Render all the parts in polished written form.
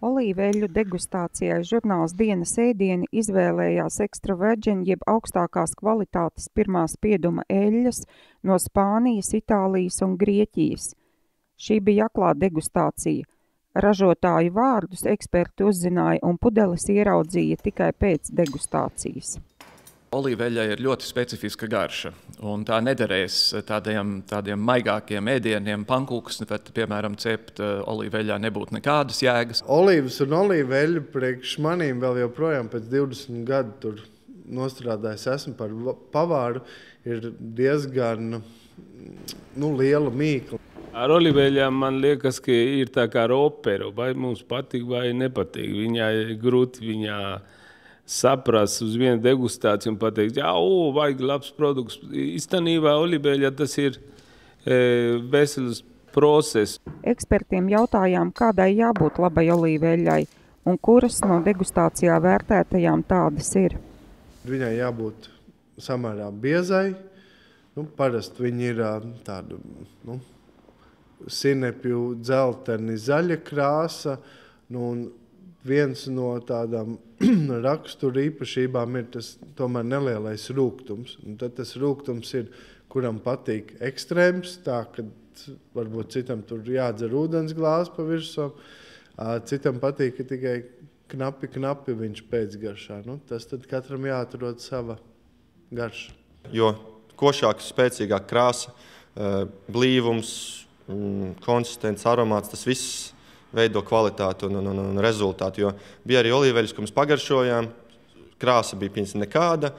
Olīveļļu degustācijai žurnāls Dienas ēdieni izvēlējās extra virgin jeb augstākās kvalitātes pirmā spieduma eļļas no Spānijas, Itālijas un Grieķijas. Šī bija aklā degustācija. Ražotāju vārdus eksperti uzzināja un pudeles ieraudzīja tikai pēc degustācijas. Olīveļļai ir ļoti specifiska garša, un tā nederēs tādiem maigākiem ēdieniem. Pankūkas, piemēram, cept olīveļļā nebūtu nekādas jēgas. Olīvas un olīveļļu priekš manīm vēl joprojām pēc 20 gadu tur nostrādājis esmu par pavāru, ir diezgan liela mīkla. Ar olīveļļām man liekas, ka ir tā kā ar operu, vai mums patīk vai nepatīk. Viņā ir grūti saprast uz vienu degustāciju un pateikt, vajag labs produkts. Īstenībā olīveļļa tas ir vesels process. Ekspertiem jautājām, kādai jābūt labai olīveļļai un kuras no degustācijā vērtētajām tādas ir. Viņai jābūt samērā biezai. Parasti viņi ir tādu sinepju dzelteni zaļa krāsa. Un viens no tādām rakstura īpašībām ir tas tomēr nelielais rūgtums. Un tad tas rūgtums ir, kuram patīk ekstrēms, tā, ka varbūt citam tur jādzer ūdens glāzi pa virsmu, citam patīk, ka tikai knapi viņš pēcgaršā. Tas tad katram jāatrod sava garša. Jo košāka, spēcīgāka krāsa, blīvums, konsistents, aromāts, tas viss veido kvalitāti un rezultātu. Jo bija arī olīveļas, ko mēs pagaršojām, krāsa bija nekāda,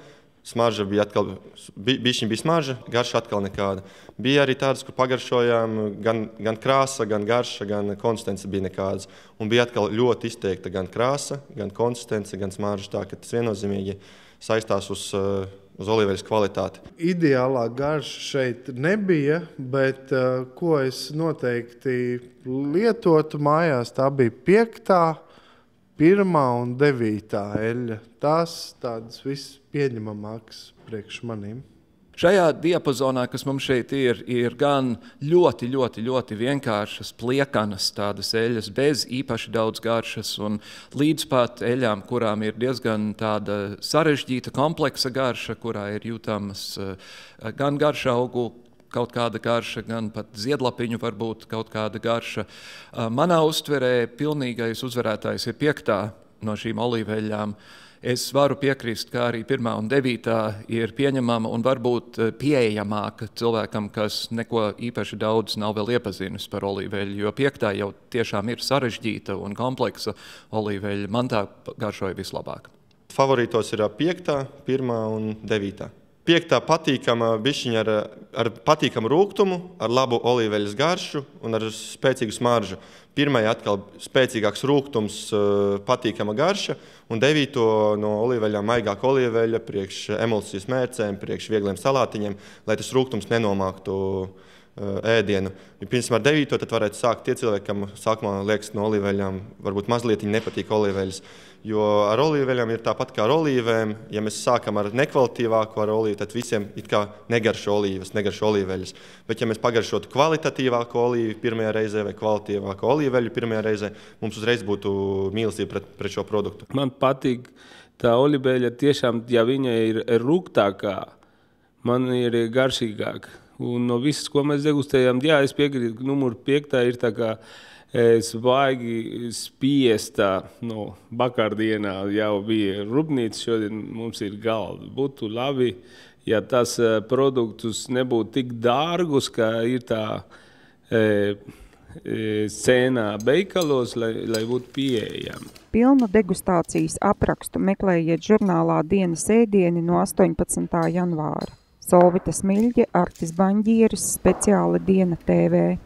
smarža bija atkal, bišķiņ bija smarža, garša atkal nekāda. Bija arī tādas, kur pagaršojām, gan krāsa, gan garša, gan konsistence bija nekādas. Un bija atkal ļoti izteikta gan krāsa, gan konsistence, gan smarža, tā ka tas viennozīmīgi saistās uz olīveļas kvalitāti. Ideālā garša šeit nebija, bet ko es noteikti lietotu mājās, tā bija 5., 1. un 9. eļļa. Tās tādas viss pieņemamākas priekš manīm. Šajā diapazonā, kas mums šeit ir gan ļoti vienkāršas, pliekanas tādas eļļas, bez īpaši daudz garšas, un līdz pat eļļām, kurām ir diezgan tāda sarežģīta, kompleksa garša, kurā ir jūtamas gan garšaugu kaut kāda garša, gan pat ziedlapiņu varbūt kaut kāda garša. Manā uztverē pilnīgais uzvarētājs ir 5. no šīm olīveļļām. Es varu piekrist, ka arī 1. un 9. ir pieņemama un varbūt pieejamāka cilvēkam, kas neko īpaši daudz nav vēl iepazinis par olīveļļu, jo 5. jau tiešām ir sarežģīta un kompleksa olīveļļa. Man tā garšoja vislabāk. Favorītos ir 5., 1. un 9. 5. patīkama bišķiņa ar patīkamu rūgtumu, ar labu olīveļas garšu un ar spēcīgu smaržu. 1. atkal spēcīgāks rūgtums, patīkama garša, un 9. no olīveļām maigāka olīveļa priekš emulsijas mērcēm, priekš viegliem salātiņiem, lai tas rūgtums nenomāktu ēdienu. Ja, piemēram, ar 9. tad varētu sākt tie cilvēki, kam sākumā liekas no olīveļām, varbūt mazliet nepatīk olīveļas. Jo ar olīveļām ir tāpat kā ar olīvēm. Ja mēs sākam ar nekvalitīvāku ar olīvu, tad visiem it kā negaršo olīveļas. Bet ja mēs pagaršotu kvalitatīvāku olīvu pirmajā reizē vai kvalitīvāku olīveļu pirmajā reizē, mums uzreiz būtu mīlestība pret šo produktu. Man patīk tā olīveļa tiešām, ja viņa ir rūgtākā, man ir garšīgāka. Un no visas, ko mēs degustējām, es piekrītu, ka numur 5. ir tā kā svaigi spiestā, vakardienā jau bija rūpnīca, šodien mums ir galda. Būtu labi, ja tas produktus nebūtu tik dārgus, kā ir tā cēnā veikalos, lai būtu pieejami. Pilnu degustācijas aprakstu meklējiet žurnālā Dienas ēdieni no 18. janvāra. Solvita Smiļģe, Artis Baņģieris, speciāli Diena TV.